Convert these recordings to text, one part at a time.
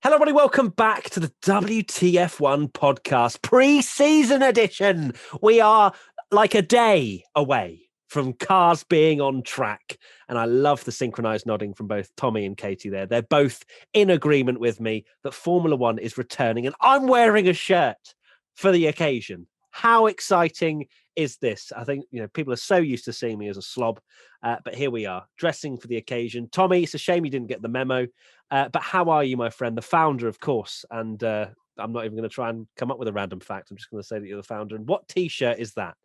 Hello, everybody. Welcome back to the WTF1 podcast pre-season edition. We are like a day away from cars being on track. And I love the synchronized nodding from both Tommy and Katy there. They're both in agreement with me that Formula One is returning. And I'm wearing a shirt for the occasion. How exciting is this? I think, people are so used to seeing me as a slob, but here we are, dressing for the occasion. Tommy, it's a shame you didn't get the memo, but how are you, my friend? The founder, of course, and I'm not even going to try and come up with a random fact. I'm just going to say that you're the founder. And what T-shirt is that?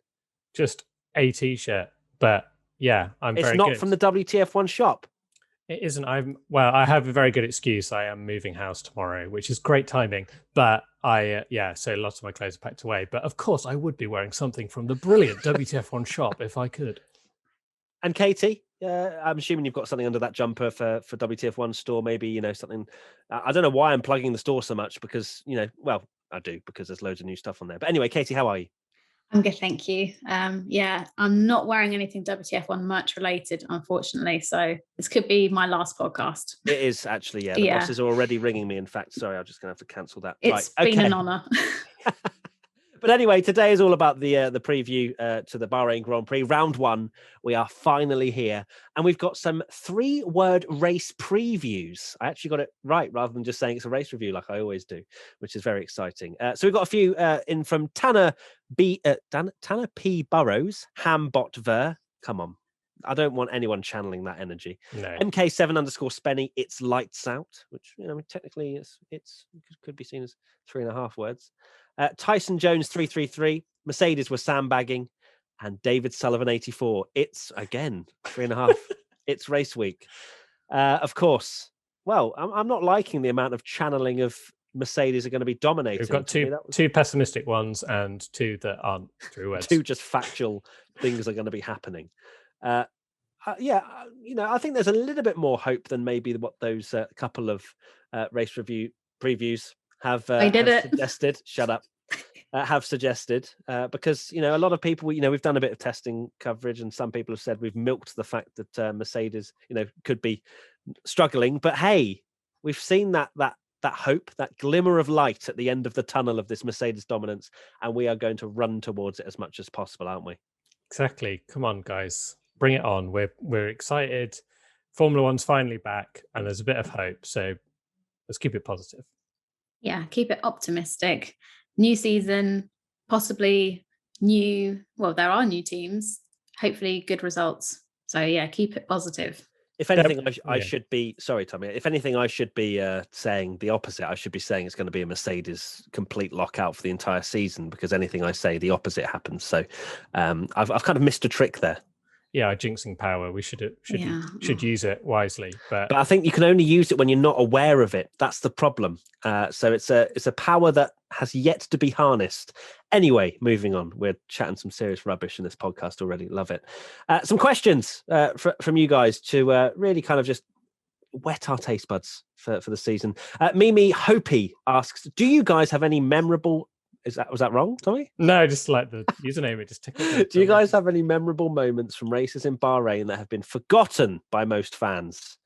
Just a T-shirt, but yeah, It's not from the WTF1 shop. It isn't. I have a very good excuse. I am moving house tomorrow, which is great timing. But so lots of my clothes are packed away. But of course, I would be wearing something from the brilliant WTF1 shop if I could. And Katy, I'm assuming you've got something under that jumper for WTF1 store. Maybe something. I don't know why I'm plugging the store so much because I do because there's loads of new stuff on there. But anyway, Katy, how are you? I'm good, thank you. I'm not wearing anything WTF1 merch related, unfortunately. So this could be my last podcast. It is actually, yeah. The boss is already ringing me. In fact, sorry, I'm just going to have to cancel that. It's been an honour. But anyway, today is all about the preview to the Bahrain Grand Prix. Round 1, we are finally here. And we've got some 3-word race previews. I actually got it right rather than just saying it's a race review like I always do, which is very exciting. So we've got a few in from Tanner P. Burrows, Hambot Ver. Come on. I don't want anyone channeling that energy. No. MK7_Spenny, it's lights out, which technically it's could be seen as 3.5 words. Tyson Jones 333, Mercedes were sandbagging, and David Sullivan 84. It's again 3.5. It's race week, of course. Well, I'm not liking the amount of channeling of Mercedes are going to be dominating. We've got two pessimistic ones and 2 that aren't true words. 2 just factual things are going to be happening. I think there's a little bit more hope than maybe what those couple of race review previews have suggested. Shut up. Have suggested because a lot of people we've done a bit of testing coverage and some people have said we've milked the fact that Mercedes could be struggling, but hey, we've seen that hope, that glimmer of light at the end of the tunnel of this Mercedes dominance, and we are going to run towards it as much as possible, aren't we? Exactly. Come on, guys, bring it on. We're excited. Formula One's finally back and there's a bit of hope, so let's keep it positive. Yeah, keep it optimistic. New season, possibly there are new teams, hopefully good results. So yeah, keep it positive. If anything, I should be, sorry, Tommy, if anything, I should be saying the opposite. I should be saying it's going to be a Mercedes complete lockout for the entire season, because anything I say, the opposite happens. So I've kind of missed a trick there. Yeah, jinxing power. We should use it wisely. But I think you can only use it when you're not aware of it. That's the problem. So it's a power that has yet to be harnessed. Anyway, moving on. We're chatting some serious rubbish in this podcast already. Love it. Some questions from you guys to really kind of just whet our taste buds for the season. Mimi Hopi asks, do you guys have any memorable... Was that wrong, Tommy? No, just like the username. It just tickled. Do you guys have any memorable moments from races in Bahrain that have been forgotten by most fans?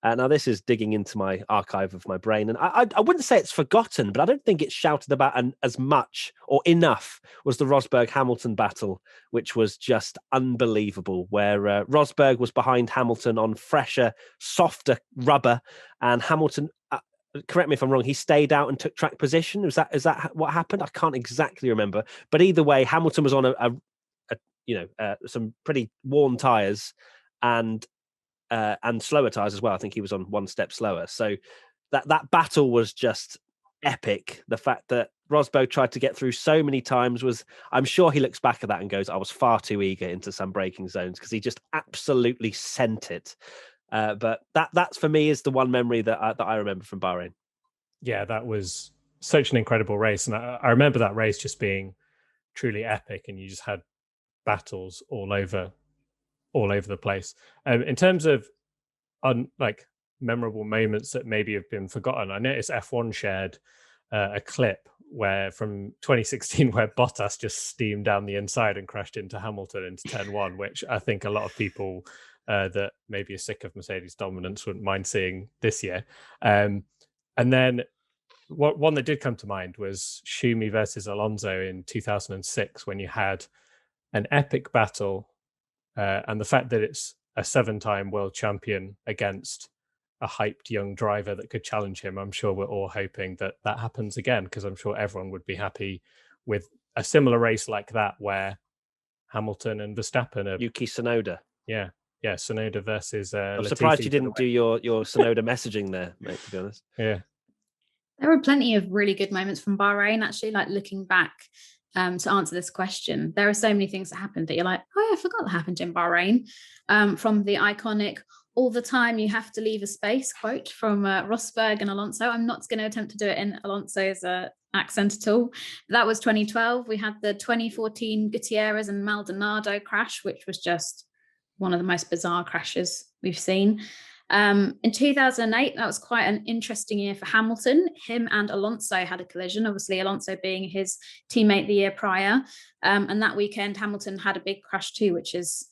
Now, this is digging into my archive of my brain, and I wouldn't say it's forgotten, but I don't think it's shouted about as much or enough was the Rosberg-Hamilton battle, which was just unbelievable, where Rosberg was behind Hamilton on fresher, softer rubber, and Hamilton... correct me if I'm wrong, he stayed out and took track position. Is that what happened? I can't exactly remember. But either way, Hamilton was on some pretty worn tyres and slower tyres as well. I think he was on 1 step slower. So that battle was just epic. The fact that Rosberg tried to get through so many times I'm sure he looks back at that and goes, I was far too eager into some braking zones, because he just absolutely sent it. But that's for me is the one memory that I remember from Bahrain. Yeah, that was such an incredible race, and I remember that race just being truly epic, and you just had battles all over the place. In terms of memorable moments that maybe have been forgotten, I noticed F1 shared a clip from 2016 where Bottas just steamed down the inside and crashed into Hamilton into turn 1, which I think a lot of people that maybe are sick of Mercedes dominance wouldn't mind seeing this year. And then one that did come to mind was Schumi versus Alonso in 2006, when you had an epic battle, and the fact that it's a 7-time world champion against a hyped young driver that could challenge him. I'm sure we're all hoping that that happens again, because I'm sure everyone would be happy with a similar race like that, where Hamilton and Verstappen are... Yuki Tsunoda. Yeah, Tsunoda versus I'm Latifi surprised you didn't do your Tsunoda messaging there, mate, to be honest. Yeah. There were plenty of really good moments from Bahrain, actually, like looking back to answer this question. There are so many things that happened that you're like, oh, yeah, I forgot that happened in Bahrain. From the iconic "all the time you have to leave a space" quote from Rosberg and Alonso. I'm not going to attempt to do it in Alonso's accent at all. That was 2012. We had the 2014 Gutierrez and Maldonado crash, which was just one of the most bizarre crashes we've seen. In 2008, that was quite an interesting year for Hamilton. Him and Alonso had a collision, obviously Alonso being his teammate the year prior. And that weekend, Hamilton had a big crash too, which is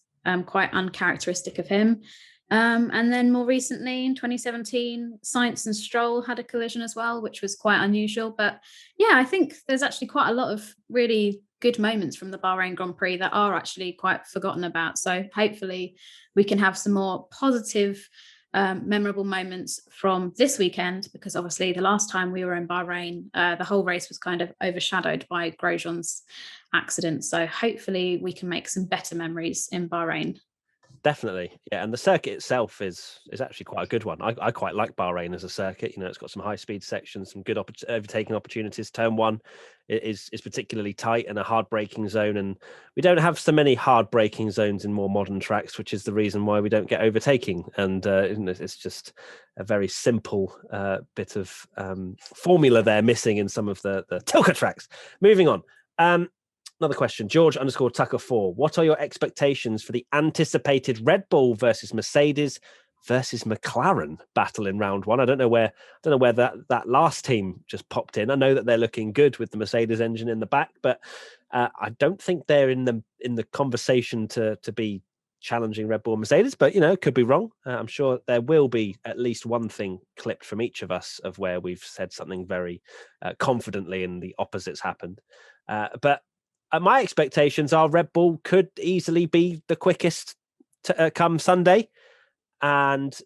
quite uncharacteristic of him. And then more recently, in 2017, Sainz and Stroll had a collision as well, which was quite unusual. But yeah, I think there's actually quite a lot of really good moments from the Bahrain Grand Prix that are actually quite forgotten about. So hopefully we can have some more positive, memorable moments from this weekend, because obviously the last time we were in Bahrain, the whole race was kind of overshadowed by Grosjean's accident. So hopefully we can make some better memories in Bahrain. Definitely, yeah, and the circuit itself is actually quite a good one. I quite like Bahrain as a circuit. You know, it's got some high speed sections, some good overtaking opportunities. Turn 1 is particularly tight and a hard braking zone, and we don't have so many hard braking zones in more modern tracks, which is the reason why we don't get overtaking. And it's just a very simple bit of formula there missing in some of the Tilka tracks. Moving on. Another question, George_Tucker4. What are your expectations for the anticipated Red Bull versus Mercedes versus McLaren battle in round 1? I don't know where that last team just popped in. I know that they're looking good with the Mercedes engine in the back, but I don't think they're in the conversation to be challenging Red Bull and Mercedes. But could be wrong. I'm sure there will be at least one thing clipped from each of us of where we've said something very confidently and the opposite's happened. But my expectations are Red Bull could easily be the quickest to come Sunday, and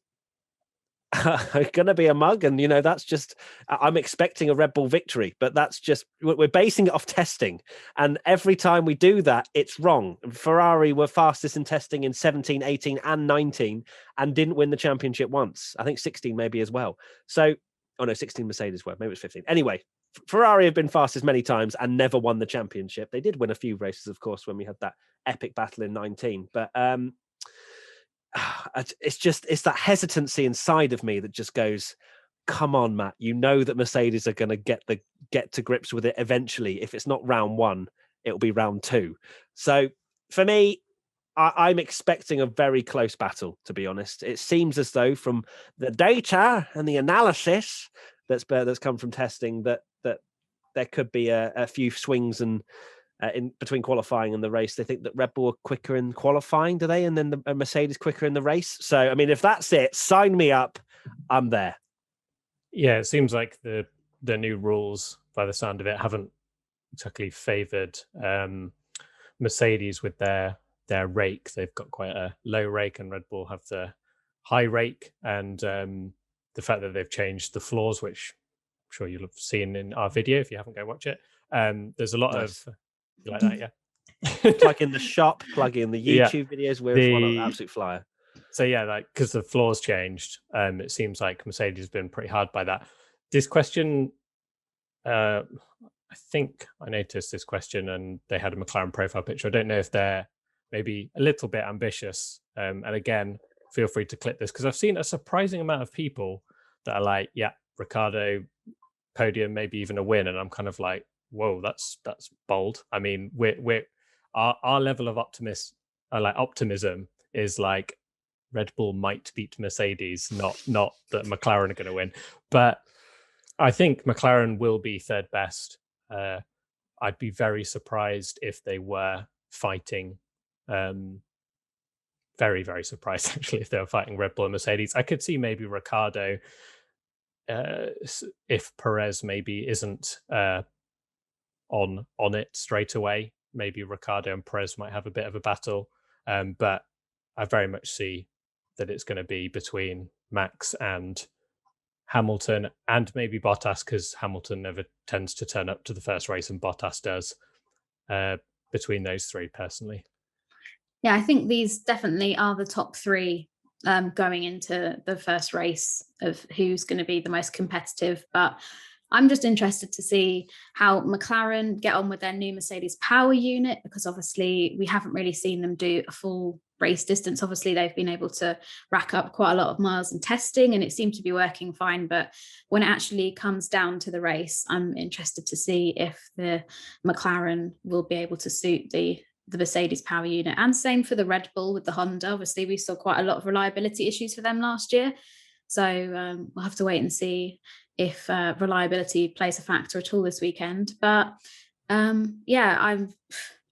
going to be a mug. And that's just, I'm expecting a Red Bull victory, but that's just, we're basing it off testing, and every time we do that, it's wrong. Ferrari were fastest in testing in 17, 18 and 19 and didn't win the championship once. I think 16 maybe as well. So 16 Mercedes were, maybe it was 15. Anyway, Ferrari have been fastest many times and never won the championship. They did win a few races, of course, when we had that epic battle in 19. But it's that hesitancy inside of me that just goes, come on, Matt. You know that Mercedes are going to get to grips with it eventually. If it's not round 1, it'll be round 2. So for me, I'm expecting a very close battle, to be honest. It seems as though from the data and the analysis that's come from testing that there could be a few swings and in between qualifying and the race. They think that Red Bull are quicker in qualifying, do they? And then the Mercedes quicker in the race. So, I mean, if that's it, sign me up. I'm there. Yeah, it seems like the new rules, by the sound of it, haven't exactly favoured Mercedes with their rake. They've got quite a low rake, and Red Bull have the high rake. And the fact that they've changed the floors, which I'm sure you'll have seen in our video if you haven't, go watch it. There's a lot Nice. of like that, yeah. Plug in the shop, plug in the YouTube videos. We're one absolute flyer. So yeah, like, because the floors changed, it seems like Mercedes has been pretty hard by that. This question, I think I noticed this question, and they had a McLaren profile picture. I don't know if they're maybe a little bit ambitious. And again, feel free to clip this, because I've seen a surprising amount of people that are like, yeah, Ricciardo podium, maybe even a win, and I'm kind of like, whoa, that's bold. I mean, our level of optimism is like Red Bull might beat Mercedes, not that McLaren are going to win. But I think McLaren will be third best. I'd be very surprised if they were fighting. Very, very surprised actually if they were fighting Red Bull and Mercedes. I could see maybe Ricciardo if Perez maybe isn't on it straight away, maybe Ricciardo and Perez might have a bit of a battle. But I very much see that it's going to be between Max and Hamilton, and maybe Bottas, because Hamilton never tends to turn up to the first race and Bottas does. Between those three, personally. Yeah, I think these definitely are the top three going into the first race of who's going to be the most competitive. But I'm just interested to see how McLaren get on with their new Mercedes power unit, because obviously we haven't really seen them do a full race distance. Obviously, they've been able to rack up quite a lot of miles in testing and it seemed to be working fine. But when it actually comes down to the race, I'm interested to see if the McLaren will be able to suit the Mercedes power unit. And same for the Red Bull with the Honda. Obviously, we saw quite a lot of reliability issues for them last year. So we'll have to wait and see if reliability plays a factor at all this weekend. But yeah,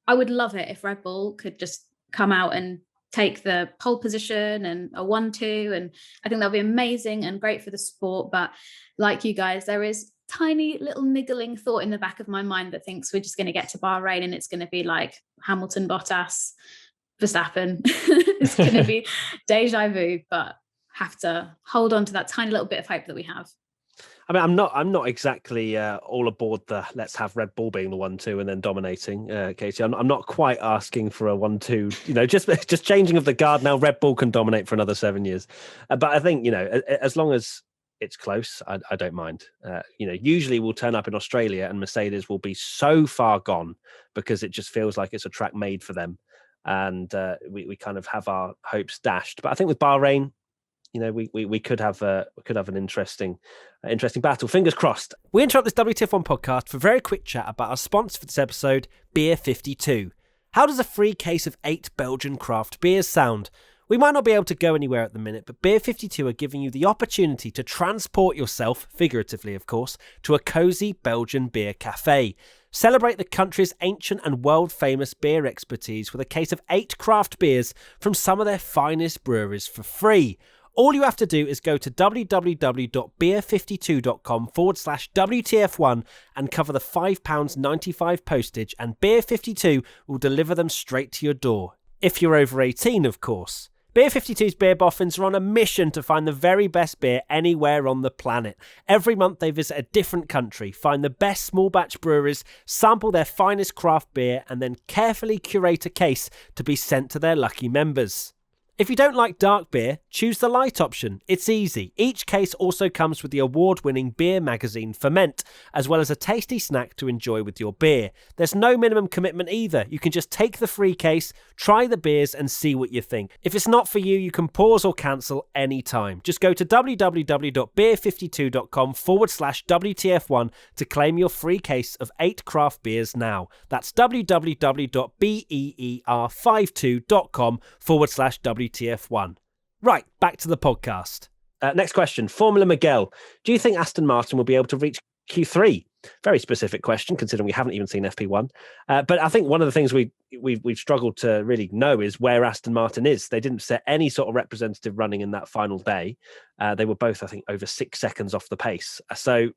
I would love it if Red Bull could just come out and take the pole position and a 1-2, and I think that'll be amazing and great for the sport. But like you guys, there is tiny little niggling thought in the back of my mind that thinks we're just going to get to Bahrain and it's going to be like Hamilton, Bottas, Verstappen. It's going to be deja vu, but have to hold on to that tiny little bit of hope that we have. I mean, I'm not exactly all aboard the let's have Red Bull being the 1-2 and then dominating, Katy. I'm not quite asking for a 1-2. You know, just changing of the guard now. Red Bull can dominate for another 7 years, but I think, you know, as long as it's close, I don't mind. You know, usually we'll turn up in Australia and Mercedes will be so far gone because it just feels like it's a track made for them, and we kind of have our hopes dashed. But I think with Bahrain, you know, we could have an interesting battle. Fingers crossed. We interrupt this WTF1 podcast for a very quick chat about our sponsor for this episode, Beer 52. How does a free case of 8 Belgian craft beers sound? We might not be able to go anywhere at the minute, but Beer 52 are giving you the opportunity to transport yourself, figuratively of course, to a cosy Belgian beer cafe. Celebrate the country's ancient and world-famous beer expertise with a case of 8 craft beers from some of their finest breweries for free. All you have to do is go to www.beer52.com/WTF1 and cover the £5.95 postage, and Beer 52 will deliver them straight to your door. If you're over 18, of course. Beer 52's beer boffins are on a mission to find the very best beer anywhere on the planet. Every month they visit a different country, find the best small batch breweries, sample their finest craft beer, and then carefully curate a case to be sent to their lucky members. If you don't like dark beer, choose the light option. It's easy. Each case also comes with the award-winning beer magazine Ferment, as well as a tasty snack to enjoy with your beer. There's no minimum commitment either. You can just take the free case, try the beers, and see what you think. If it's not for you, you can pause or cancel anytime. Just go to www.beer52.com/WTF1 to claim your free case of 8 craft beers now. That's www.beer52.com/WTF1. Right, back to the podcast. Next question. Formula Miguel. Do you think Aston Martin will be able to reach Q3? Very specific question, considering we haven't even seen FP1. But I think one of the things we've struggled to really know is where Aston Martin is. They didn't set any sort of representative running in that final day. They were both, I think, over 6 seconds off the pace. So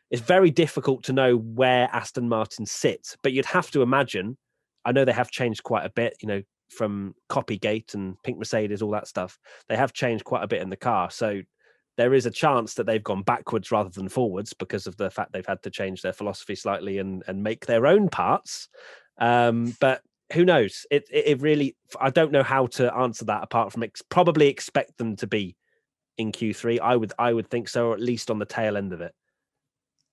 it's very difficult to know where Aston Martin sits. But you'd have to imagine, I know they have changed quite a bit, you know, from Copygate and Pink Mercedes, all that stuff. They have changed quite a bit in the car. So there is a chance that they've gone backwards rather than forwards because of the fact they've had to change their philosophy slightly and make their own parts. But who knows? It really, I don't know how to answer that apart from probably expect them to be in Q3. I would think so, or at least on the tail end of it.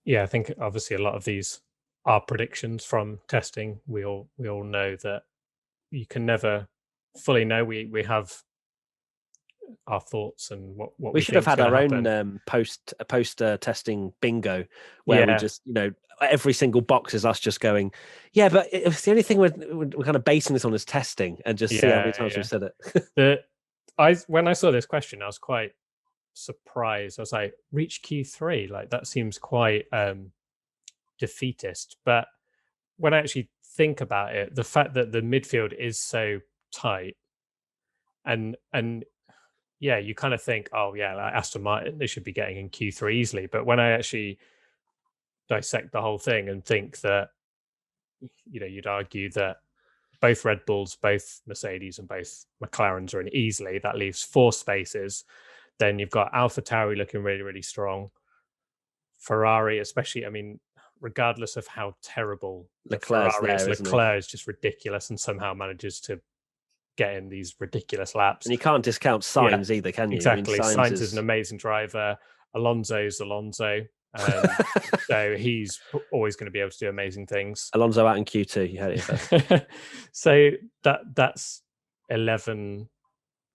Yeah, I think obviously a lot of these are predictions from testing. We all know that you can never fully know. We have our thoughts and what we should have had our own post testing bingo where we just, you know, every single box is us just going, yeah, but it's the only thing we're kind of basing this on is testing, and just see how many times we've said it. When I saw this question, I was quite surprised. I was like, reach Q3, like that seems quite defeatist. But when I actually think about it, the fact that the midfield is so tight, and you kind of think, oh yeah, like Aston Martin, they should be getting in Q3 easily. But when I actually dissect the whole thing and think that, you'd argue that both Red Bulls, both Mercedes, and both McLarens are in easily, that leaves 4 spaces. Then you've got AlphaTauri looking really, really strong. Ferrari, especially, I mean, regardless of how terrible Leclerc's Ferrari is, there, isn't he? Leclerc is just ridiculous and somehow manages to get in these ridiculous laps. And you can't discount Sainz either, can you? Exactly. I mean, Sainz is an amazing driver. Alonso's Alonso. So he's always going to be able to do amazing things. Alonso out in Q2, you heard it first. So that's 11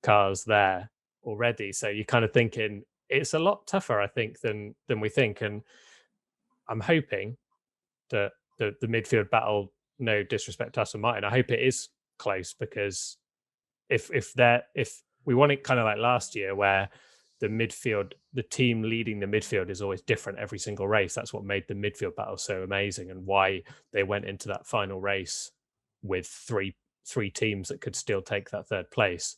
cars there already. So you're kind of thinking it's a lot tougher, I think, than we think. And I'm hoping that the midfield battle, no disrespect to Aston Martin, I hope it is close, because if we want it kind of like last year where the team leading the midfield is always different every single race. That's what made the midfield battle so amazing, and why they went into that final race with three teams that could still take that third place.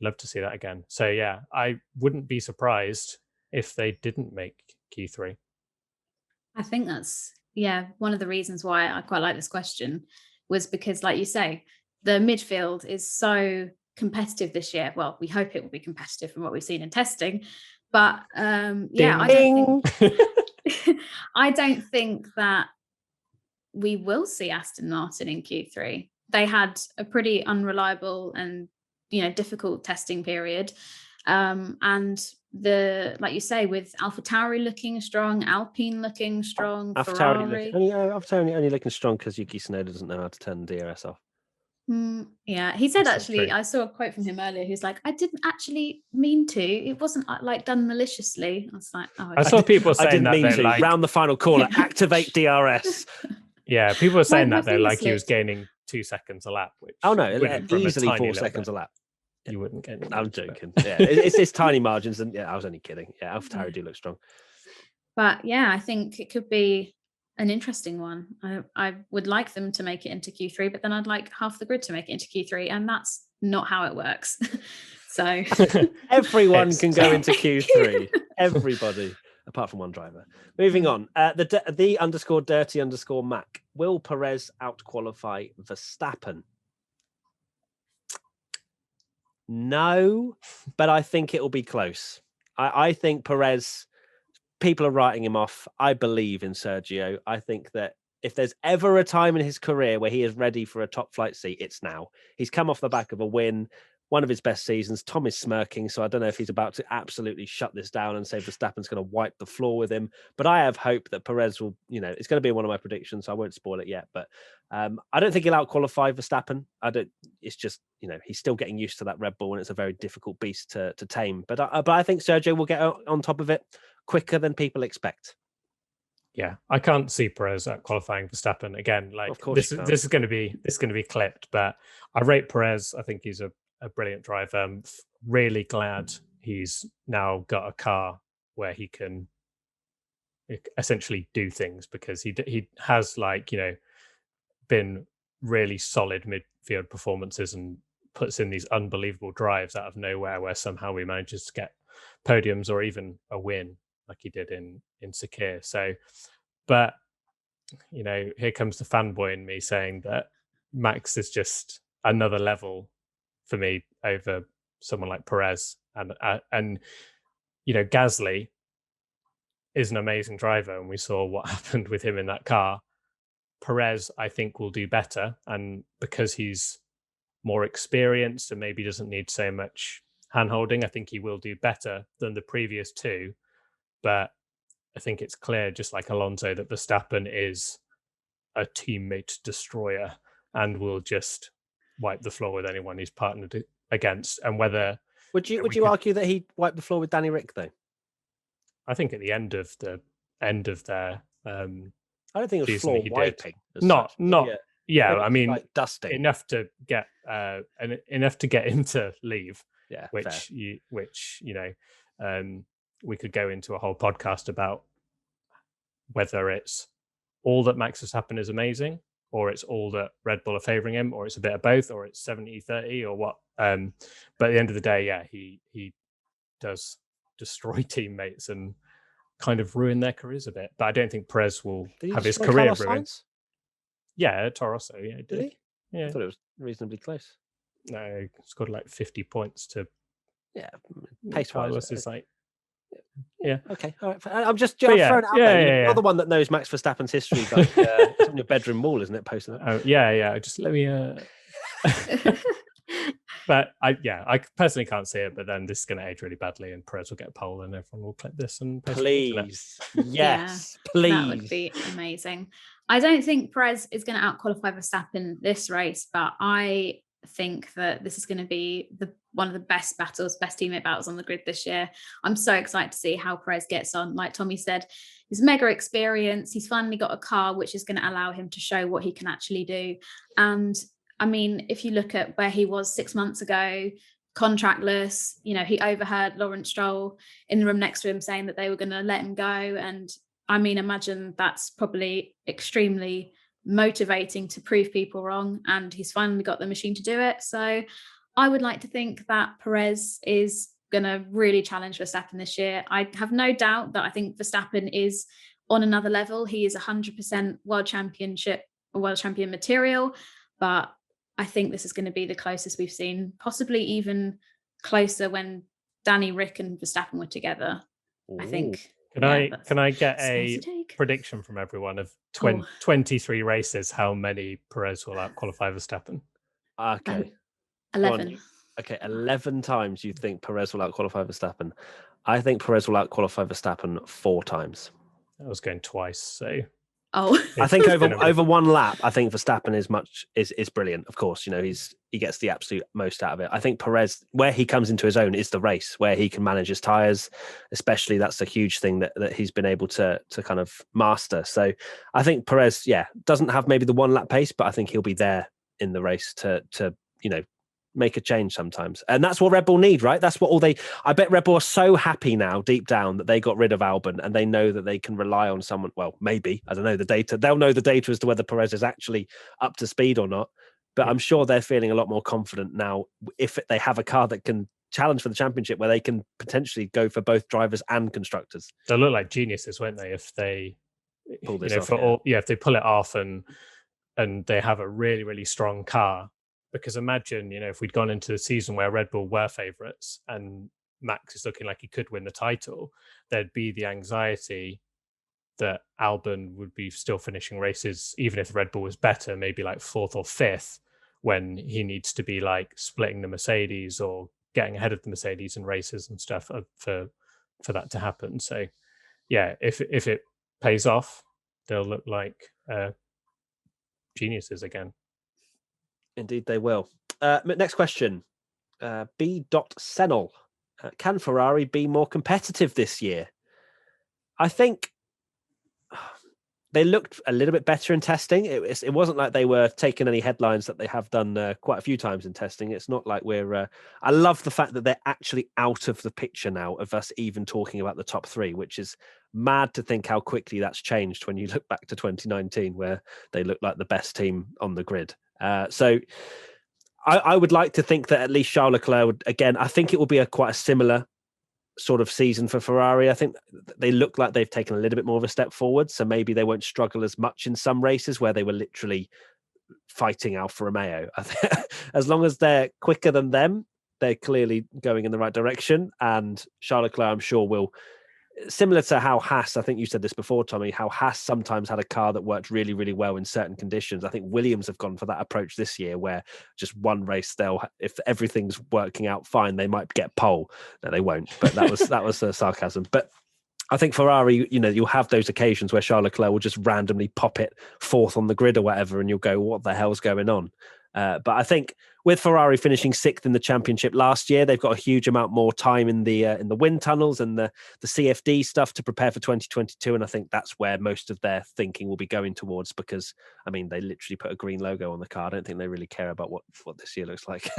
Love to see that again. So yeah, I wouldn't be surprised if they didn't make Q3. I think that's one of the reasons why I quite like this question was because, like you say, the midfield is so competitive this year. Well, we hope it will be competitive from what we've seen in testing, but I don't think that we will see Aston Martin in Q3. They had a pretty unreliable and difficult testing period, and like you say, with AlphaTauri looking strong, Alpine looking strong, Ferrari only looking strong because Yuki Tsunoda doesn't know how to turn the DRS off. He said, actually, I saw a quote from him earlier. Who's like, I didn't actually mean to. It wasn't like done maliciously. I was like, oh, I saw people saying I didn't that mean to. Like, round the final corner, activate DRS. Yeah, people were saying that though, like he was gaining 2 seconds a lap. Which easily 4 seconds a lap. You wouldn't get. I'm joking. Yeah, it's tiny margins, and I was only kidding. Yeah, AlphaTauri do look strong. But yeah, I think it could be an interesting one. I would like them to make it into Q3, but then I'd like half the grid to make it into Q3, and that's not how it works. So everyone can go into Q3. Everybody, apart from one driver. Moving on. The _dirty_Mac. Will Perez outqualify Verstappen? No, but I think it will be close. I think Perez, people are writing him off. I believe in Sergio. I think that if there's ever a time in his career where he is ready for a top flight seat, it's now. He's come off the back of a win, one of his best seasons. Tom is smirking, so I don't know if he's about to absolutely shut this down and say Verstappen's going to wipe the floor with him. But I have hope that Perez will, it's going to be one of my predictions, so I won't spoil it yet. But I don't think he'll outqualify Verstappen. It's just, he's still getting used to that Red Bull, and it's a very difficult beast to tame. But I think Sergio will get on top of it quicker than people expect. Yeah, I can't see Perez qualifying Verstappen again. Like, of course this is going to be clipped, but I rate Perez. I think he's a brilliant driver. I'm really glad he's now got a car where he can essentially do things, because he has been really solid midfield performances and puts in these unbelievable drives out of nowhere where somehow he manages to get podiums or even a win like he did in Sakir. So, but here comes the fanboy in me saying that Max is just another level for me over someone like Perez, and Gasly is an amazing driver, and we saw what happened with him in that car. Perez, I think, will do better, and because he's more experienced and maybe doesn't need so much hand-holding, I think he will do better than the previous two. But I think it's clear, just like Alonso, that Verstappen is a teammate destroyer and will just wipe the floor with anyone he's partnered against. And whether would you argue that he wiped the floor with Danny Rick though? I think at the end of their I don't think it was floor wiping. I mean, like dusting enough to get him to leave. Yeah, we could go into a whole podcast about whether it's all that Max Verstappen is amazing or it's all that Red Bull are favouring him, or it's a bit of both, or it's 70-30 or what. But at the end of the day, yeah, he does destroy teammates and kind of ruin their careers a bit. But I don't think Perez will have his career ruined. Yeah, Toro Rosso, yeah, did he? Yeah, I thought it was reasonably close. No, he scored like 50 points to. Yeah, pace-wise is like. Yeah. Okay. All right. I'm just throwing it out there. You're the one that knows Max Verstappen's history. Like, it's on your bedroom wall, isn't it? Posting it. Oh, yeah. Just let me. But I personally can't see it. But then this is going to age really badly, and Perez will get a pole, and everyone will clip this and post please, yes, please. That would be amazing. I don't think Perez is going to out-qualify Verstappen this race, but I think that this is going to be one of the best teammate battles on the grid this year. I'm so excited to see how Perez gets on. Like Tommy said, he's mega experienced. He's finally got a car which is going to allow him to show what he can actually do. And I mean, if you look at where he was 6 months ago, contractless, he overheard Lawrence Stroll in the room next to him saying that they were going to let him go. And I mean, imagine that's probably extremely motivating to prove people wrong, and he's finally got the machine to do it. So I would like to think that Perez is going to really challenge Verstappen this year. I have no doubt that I think Verstappen is on another level. He is 100% world champion material, but I think this is going to be the closest we've seen, possibly even closer when Danny, Rick and Verstappen were together. Ooh. I think. Can I get a prediction from everyone of 23 races? How many Perez will out-qualify Verstappen? Okay. 11. Okay, 11 times you think Perez will out-qualify Verstappen. I think Perez will out-qualify Verstappen 4 times. I was going twice, so... Oh, I think over one lap, I think Verstappen is brilliant. Of course, he gets the absolute most out of it. I think Perez, where he comes into his own, is the race where he can manage his tires. Especially, that's a huge thing that he's been able to kind of master. So I think Perez, doesn't have maybe the one lap pace, but I think he'll be there in the race to make a change sometimes. And that's what Red Bull need, right? That's what I bet Red Bull are so happy now deep down that they got rid of Albon and they know that they can rely on someone. Well, maybe, I don't know the data. They'll know the data as to whether Perez is actually up to speed or not. But I'm sure they're feeling a lot more confident now if they have a car that can challenge for the championship where they can potentially go for both drivers and constructors. They'll look like geniuses, won't they, if they pull this off, if they pull it off and they have a really, really strong car. Because imagine, if we'd gone into the season where Red Bull were favourites and Max is looking like he could win the title, there'd be the anxiety that Albon would be still finishing races, even if Red Bull was better, maybe like 4th or 5th, when he needs to be like splitting the Mercedes or getting ahead of the Mercedes in races and stuff for that to happen. So, yeah, if it pays off, they'll look like geniuses again. Indeed, they will. Next question. B. Sennel. Can Ferrari be more competitive this year? I think they looked a little bit better in testing. It wasn't like they were taking any headlines that they have done quite a few times in testing. It's not like we're... I love the fact that they're actually out of the picture now of us even talking about the top 3, which is mad to think how quickly that's changed when you look back to 2019, where they looked like the best team on the grid. So I would like to think that at least Charles Leclerc would, again, I think it will be quite a similar sort of season for Ferrari. I think they look like they've taken a little bit more of a step forward. So maybe they won't struggle as much in some races where they were literally fighting Alfa Romeo. As long as they're quicker than them, they're clearly going in the right direction. And Charles Leclerc, I'm sure, will... Similar to how Haas, I think you said this before, Tommy, how Haas sometimes had a car that worked really, really well in certain conditions. I think Williams have gone for that approach this year, where just one race, if everything's working out fine, they might get pole. No, they won't. But that was a sarcasm. But I think Ferrari, you'll have those occasions where Charles Leclerc will just randomly pop it 4th on the grid or whatever, and you'll go, what the hell's going on? But I think with Ferrari finishing 6th in the championship last year, they've got a huge amount more time in the wind tunnels and the CFD stuff to prepare for 2022. And I think that's where most of their thinking will be going towards, because, I mean, they literally put a green logo on the car. I don't think they really care about what this year looks like.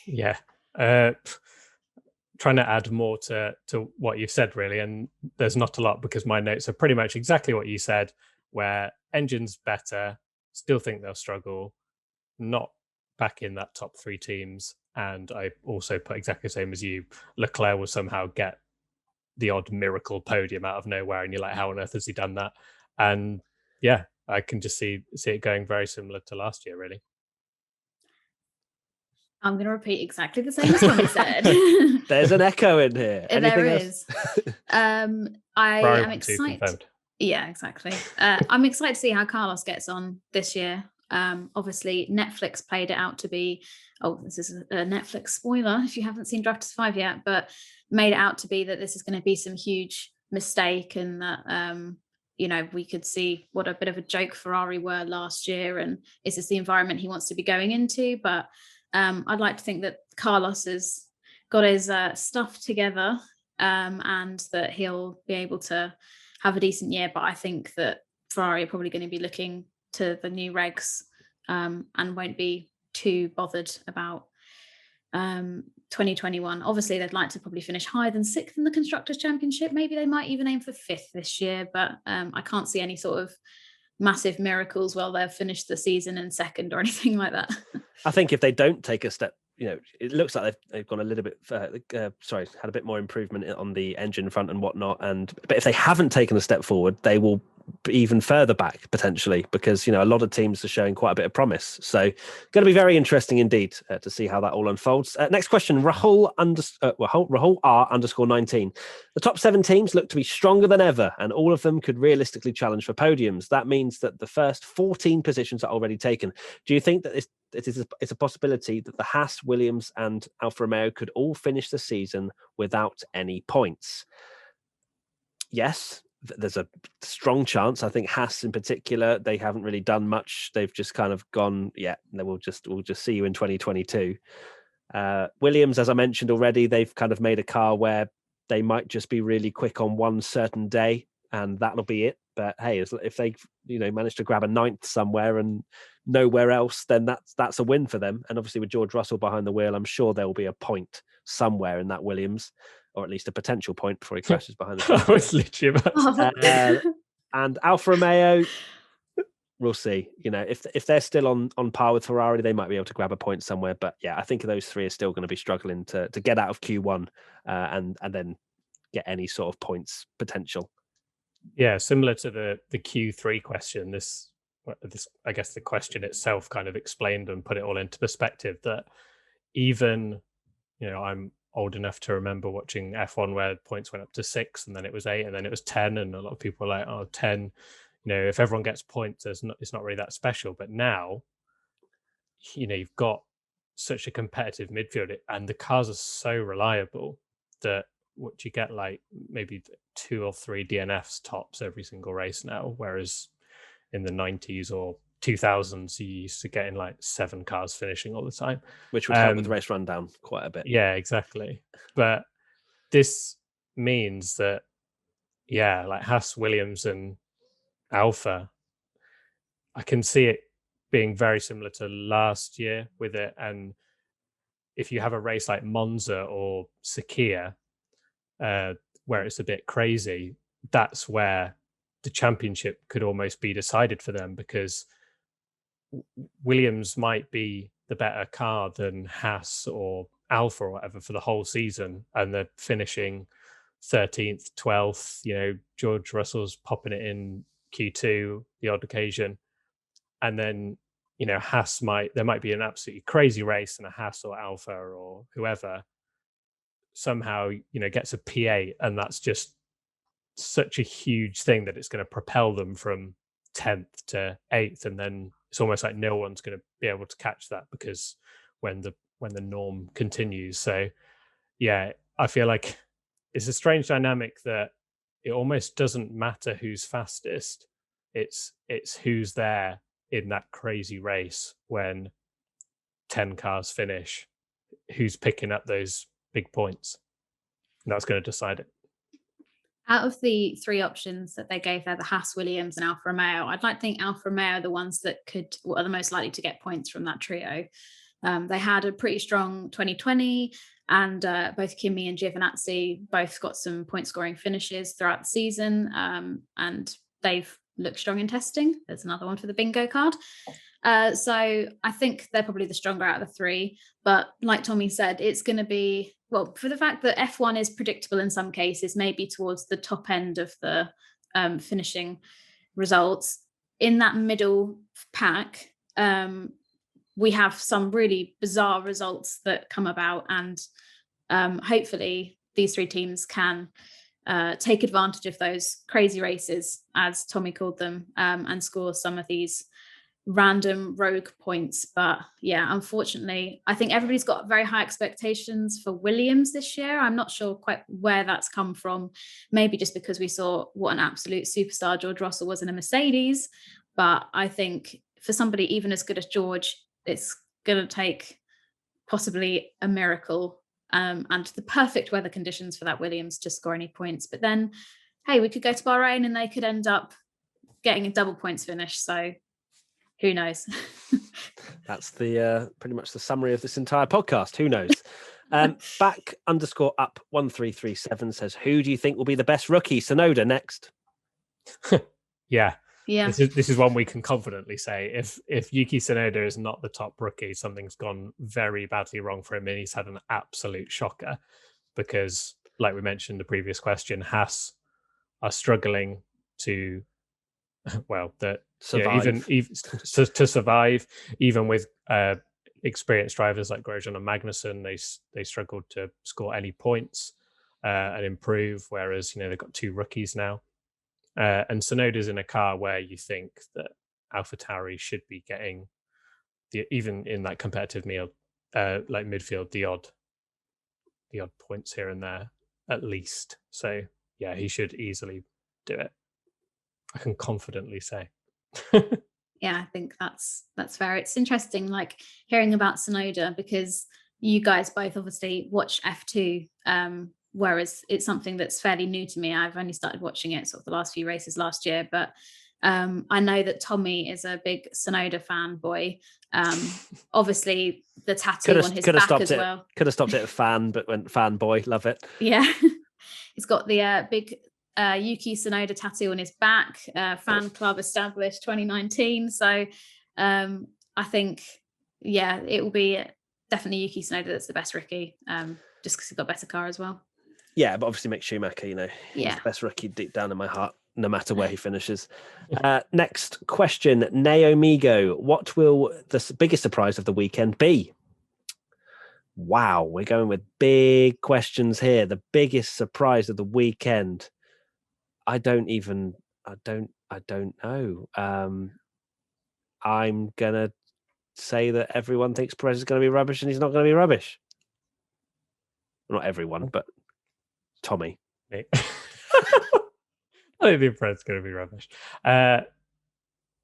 Yeah. Trying to add more to what you've said, really. And there's not a lot, because my notes are pretty much exactly what you said, where engine's better, Still think they'll struggle, not back in that top 3 teams. And I also put exactly the same as you. Leclerc will somehow get the odd miracle podium out of nowhere, and you're like, how on earth has he done that? And yeah, I can just see it going very similar to last year, really. I'm going to repeat exactly the same as Tommy said. There's an echo in here. There is. I am excited. Yeah, exactly. I'm excited to see how Carlos gets on this year. Obviously, Netflix played it out to be, this is a Netflix spoiler if you haven't seen Drive to Survive yet, but made it out to be that this is going to be some huge mistake, and that we could see what a bit of a joke Ferrari were last year, and is this the environment he wants to be going into? But I'd like to think that Carlos has got his stuff together, and that he'll be able to have a decent year. But I think that Ferrari are probably going to be looking to the new regs, and won't be too bothered about 2021. Obviously, they'd like to probably finish higher than 6th in the Constructors' Championship. Maybe they might even aim for 5th this year, but I can't see any sort of massive miracles while they've finished the season in 2nd or anything like that. I think if they don't take a step, it looks like they've gone a little bit, had a bit more improvement on the engine front and whatnot. But if they haven't taken a step forward, they will be even further back potentially, because a lot of teams are showing quite a bit of promise. So going to be very interesting indeed to see how that all unfolds. Next question, Rahul R_19. The top 7 teams look to be stronger than ever, and all of them could realistically challenge for podiums. That means that the first 14 positions are already taken. Do you think that it's a possibility that the Haas, Williams and Alfa Romeo could all finish the season without any points? Yes, there's a strong chance. I think Haas in particular, they haven't really done much. They've just kind of gone, we'll just see you in 2022. Williams, as I mentioned already, they've kind of made a car where they might just be really quick on one certain day, and that'll be it. But hey, if they manage to grab a 9th somewhere and nowhere else, then that's a win for them. And obviously with George Russell behind the wheel, I'm sure there will be a point somewhere in that Williams, or at least a potential point before he crashes behind the car. I was literally about and Alfa Romeo, we'll see. If they're still on par with Ferrari, they might be able to grab a point somewhere. But yeah, I think those 3 are still going to be struggling to get out of Q1 and then get any sort of points potential. Yeah, similar to the Q3 question, this I guess the question itself kind of explained and put it all into perspective, that even I'm old enough to remember watching F1 where points went up to 6 and then it was 8 and then it was 10, and a lot of people were like, 10, if everyone gets points, it's not really that special. But now you've got such a competitive midfield, and the cars are so reliable that what you get, like maybe 2 or 3 DNFs tops every single race now, whereas in the 90s or 2000s you used to get in like 7 cars finishing all the time, which would help with the race rundown quite a bit. Yeah, exactly. But this means that like Haas, Williams and Alfa, I can see it being very similar to last year with it. And if you have a race like Monza or Sakhir, where it's a bit crazy, that's where the championship could almost be decided for them, because Williams might be the better car than Haas or Alfa or whatever for the whole season, and they're finishing 13th, 12th. George Russell's popping it in Q2 the odd occasion, and then Haas there might be an absolutely crazy race, and a Haas or Alfa or whoever somehow gets a P8, and that's just such a huge thing that it's going to propel them from 10th to 8th, and then it's almost like no one's going to be able to catch that, because when the norm continues. So yeah, I feel like it's a strange dynamic that it almost doesn't matter who's fastest, it's who's there in that crazy race when 10 cars finish, who's picking up those big points, and that's going to decide it. Out of the 3 options that they gave there, the Haas, Williams and Alfa Romeo, I'd like to think Alfa Romeo are the ones that are the most likely to get points from that trio. They had a pretty strong 2020, and both Kimi and Giovinazzi both got some point scoring finishes throughout the season, and they've look strong in testing. There's another one for the bingo card. So I think they're probably the stronger out of the three. But like Tommy said, it's going to be, well, for the fact that F1 is predictable in some cases, maybe towards the top end of the finishing results. In that middle pack, we have some really bizarre results that come about, and hopefully these three teams can take advantage of those crazy races, as Tommy called them, and score some of these random rogue points. But yeah, unfortunately, I think everybody's got very high expectations for Williams this year. I'm not sure quite where that's come from. Maybe just because we saw what an absolute superstar George Russell was in a Mercedes. But I think for somebody even as good as George, it's going to take possibly a miracle and the perfect weather conditions for that Williams to score any points. But then, hey, we could go to Bahrain and they could end up getting a double points finish. So who knows? That's the pretty much the summary of this entire podcast. Who knows? Back_up 1337 says, who do you think will be the best rookie? Sonoda next. Yeah. Yeah. This is one we can confidently say. If Yuki Tsunoda is not the top rookie, something's gone very badly wrong for him, and he's had an absolute shocker. Because, like we mentioned in the previous question, Haas are struggling to, well, survive. even to survive, even with experienced drivers like Grosjean and Magnussen, they struggled to score any points and improve. Whereas they've got two rookies now. And Tsunoda's in a car where you think that AlphaTauri should be getting even in that competitive like midfield, the odd points here and there at least. So yeah, he should easily do it. I can confidently say. Yeah, I think that's fair. It's interesting, like hearing about Tsunoda, because you guys both obviously watch F2. Whereas it's something that's fairly new to me. I've only started watching it sort of the last few races last year, but I know that Tommy is a big Tsunoda fanboy. Yuki the tattoo on his back as well. Could have stopped it at fan, but went fanboy. Love it. Yeah. He's got the big Yuki Tsunoda tattoo on his back, fan club established 2019. So I think, yeah, it will be definitely Yuki Tsunoda that's the best rookie, just because he's got a better car as well. Yeah, but obviously Mick Schumacher, he's the best rookie deep down in my heart, no matter where he finishes. Next question, Naomigo. What will the biggest surprise of the weekend be? Wow, we're going with big questions here. The biggest surprise of the weekend. I don't know. I'm going to say that everyone thinks Perez is going to be rubbish and he's not going to be rubbish. Well, not everyone, but Tommy. I don't think Perez's going to be rubbish.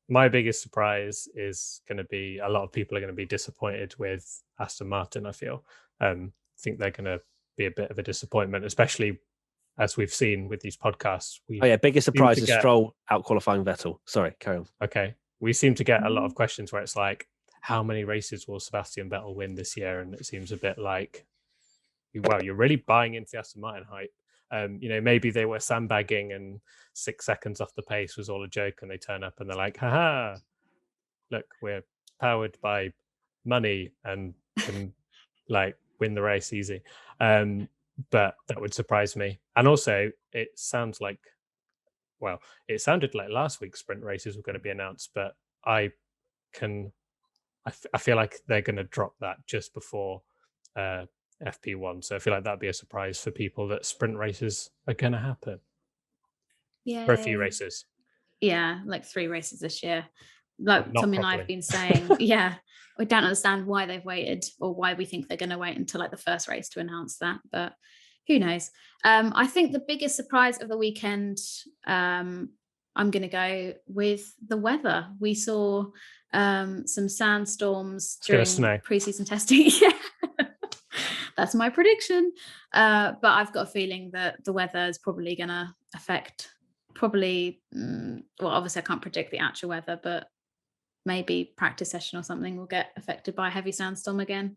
My biggest surprise is going to be a lot of people are going to be disappointed with Aston Martin, I feel. I think they're going to be a bit of a disappointment, especially as we've seen with these podcasts. Biggest surprise is Stroll out-qualifying Vettel. Sorry, carry on. Okay. We seem to get a lot of questions where it's like, how many races will Sebastian Vettel win this year? And it seems a bit like, well, you're really buying into the Aston Martin hype. Maybe they were sandbagging and 6 seconds off the pace was all a joke, and they turn up and they're like, haha, look, we're powered by money and can like win the race easy. But that would surprise me. And also it sounded like last week's sprint races were going to be announced, but I feel like they're going to drop that just before FP1. So I feel like that'd be a surprise for people that sprint races are going to happen. Yeah. For a few races. Yeah, like 3 races this year. Like Tommy and I have been saying, we don't understand why they've waited or why we think they're going to wait until like the first race to announce that, but who knows? I think the biggest surprise of the weekend, I'm going to go with the weather. We saw some sandstorms during preseason testing. That's my prediction. But I've got a feeling that the weather is probably going to affect obviously I can't predict the actual weather, but maybe practice session or something will get affected by a heavy sandstorm again.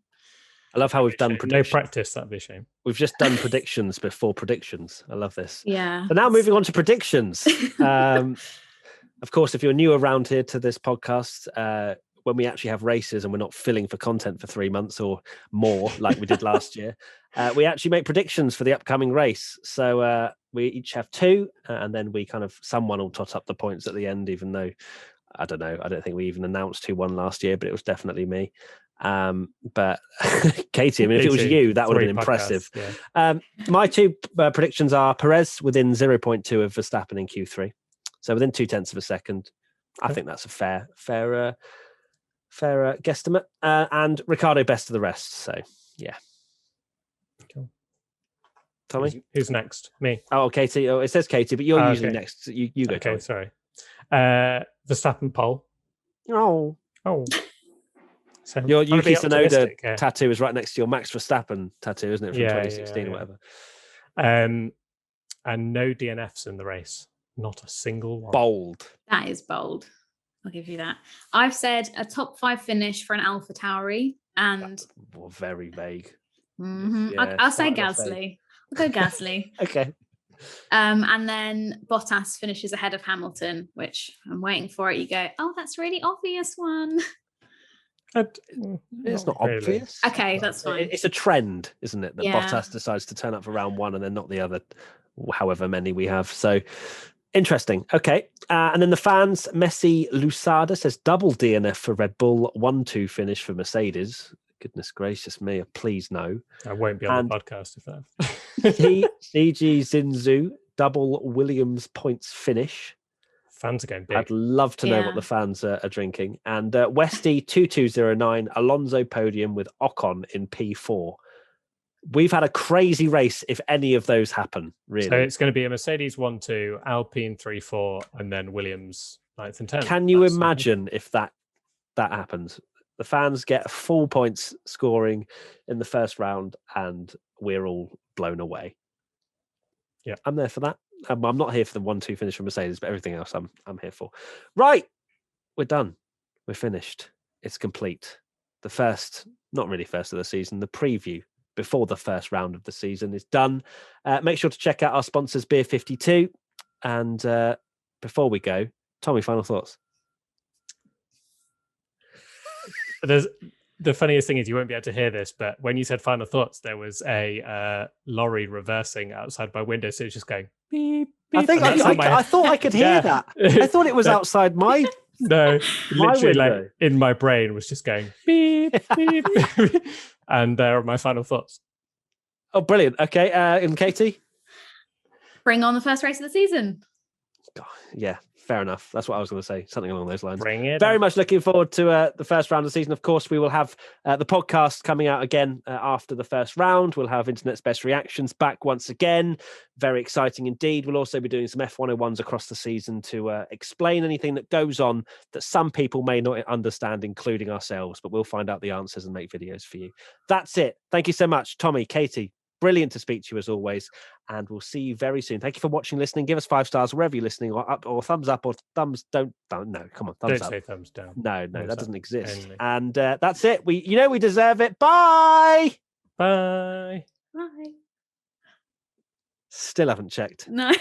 I love how we've done predictions. No practice, that'd be a shame. We've just done predictions before predictions. I love this. Yeah. So now moving on to predictions. Of course, if you're new around here to this podcast, when we actually have races and we're not filling for content for 3 months or more, like we did last year, we actually make predictions for the upcoming race. So we each have 2, and then we someone will tot up the points at the end, even though, I don't know, I don't think we even announced who won last year, but it was definitely me. But Katy, I mean, if it was you, that would have been impressive. Yeah. My 2 predictions are Perez within 0.2 of Verstappen in Q3. So within 0.2 of a second. I think that's a fair guesstimate. And Ricciardo best of the rest. So yeah. Cool. Tommy? Who's next? Me. Oh, Katy. Oh, it says Katy, but you're usually next. You go, okay, Tommy. Sorry. Verstappen pole. Oh. So your Yuki Tsunoda tattoo is right next to your Max Verstappen tattoo, isn't it? From 2016 or whatever. And no DNFs in the race. Not a single one. Bold. That is bold. I'll give you that. I've said a top 5 finish for an AlphaTauri, and very vague. Mm-hmm. Yeah, I'll say Gasly. I'll go Gasly. Okay. And then Bottas finishes ahead of Hamilton, which I'm waiting for it. You go, oh, that's really obvious one. It's not really obvious. Okay, that's fine. It's a trend, isn't it? That Bottas decides to turn up for round 1 and then not the other, however many we have. So interesting. Okay. And then the fans, Messi Lusada says double DNF for Red Bull, 1-2 finish for Mercedes. Goodness gracious me, please no. I won't be on the podcast if that. CG Zinzu, double Williams points finish. Fans are going big. I'd love to know what the fans are drinking. And Westy 2209, Alonso podium with Ocon in P4. We've had a crazy race if any of those happen, really. So it's going to be a Mercedes 1-2, Alpine 3-4, and then Williams 9th and 10th. Can you imagine if that happens? The fans get full points scoring in the first round and we're all blown away. Yeah, I'm there for that. I'm not here for the 1-2 finish from Mercedes, but everything else I'm here for. Right, we're done. We're finished. It's complete. The first, not really first of the season, the preview before the first round of the season is done. Make sure to check out our sponsors, Beer 52. And before we go, Tommy, final thoughts. The funniest thing is you won't be able to hear this, but when you said final thoughts, there was a lorry reversing outside my window, so it's just going beep, beep. I thought I could hear that. I thought it was outside my. No, literally, like in my brain was just going beep beep, beep. And there are my final thoughts. Oh, brilliant! Okay, and Katy, bring on the first race of the season. God, yeah. Fair enough. That's what I was going to say. Something along those lines. Bring it. Very much looking forward to the first round of the season. Of course, we will have the podcast coming out again after the first round. We'll have Internet's Best Reactions back once again. Very exciting indeed. We'll also be doing some F101s across the season to explain anything that goes on that some people may not understand, including ourselves. But we'll find out the answers and make videos for you. That's it. Thank you so much, Tommy, Katy. Brilliant to speak to you as always, and we'll see you very soon. Thank you for watching, listening. Give us 5 stars wherever you're listening, or up, or thumbs up, or thumbs don't. No, come on, thumbs don't up. Say thumbs down. No, thumbs that doesn't exist. Only. And that's it. We deserve it. Bye. Bye. Bye. Still haven't checked. No.